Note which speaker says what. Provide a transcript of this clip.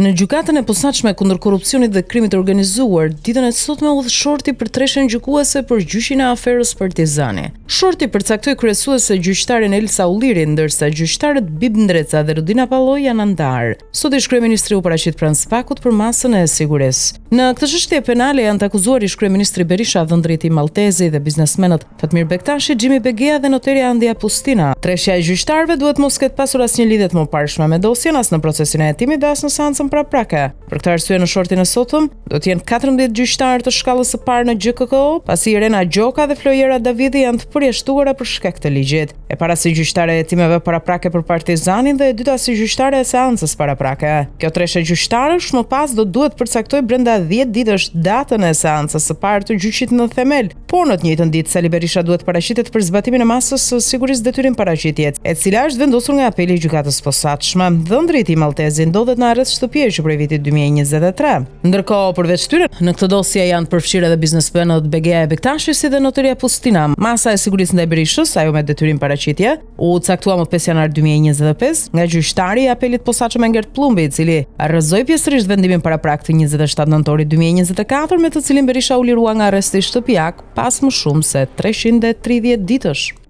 Speaker 1: Në gjykatën e posaçme kundër korrupsionit dhe krimit të organizuar, ditën e sotme udhë Shorti për treshen gjykuese për gjyqin e aferës Partizani. Shorti përcaktoi kryesuese gjyqtaren Elsa Ulliri, ndërsa gjyqtarët Bib Ndreca dhe Rudina Palloj janë anëtar. Sot ish-kryeministri u paraqit pranë SPAK-ut për masën e sigurisë. Në këtë çështje penale janë të akuzuar ish-kryeministri Berisha, Dhëndriti Maltezi dhe biznesmenët Fatmir Bektashi, Xhimi Begea dhe noteri Andia Pustina. Treshja e gjyqtarëve duhet mos ketë pasur asnjë lidhje të mëparshme me dosjen, as në procesin e hetimit dhe as në seancën paraprake. Për këtë arsye në Shortin e sotëm do të jenë 14 gjyqtarë të shkallës së parë në GKKO, pasi Irena Gjoka dhe Flojera Davidi janë të përjashtuara për shkak të ligjit. E para si gjyqtare e hetimeve paraprake për Partizanin dhe e dyta si gjyqtare e seancës paraprake. Kjo treshë gjyqtarësh më pas do duhet përcaktojë brenda 10 ditësh datën e seancës së parë të gjyqit në themel, por në të njëjtën ditë Sali Berisha duhet paraqitet për zbatimin e masës së sigurisë detyrim paraqitjes, e cila është vendosur nga apeli i gjykatës posaçme. Dhëndriti Maltezi ndodhet në arrest shtëpie që prej vitit 2023. Ndërkohë, përveç tyre, në këtë dosje janë përfshirë edhe biznesmenët Begea e Bektashi si dhe noteria Pustina. Masa e sigurisë ndaj Berishës, ajo me detyrim paraqitje, u caktua më 5 janar 2025 nga gjyqtari i apelit posaçëm Engert Plumbi, i cili arrëzoi pjesërisht vendimin paraprak të 27 nëntorit 2024, me të cilin Berisha u lirua nga arresti shtëpiak pas më shumë se 330 ditësh.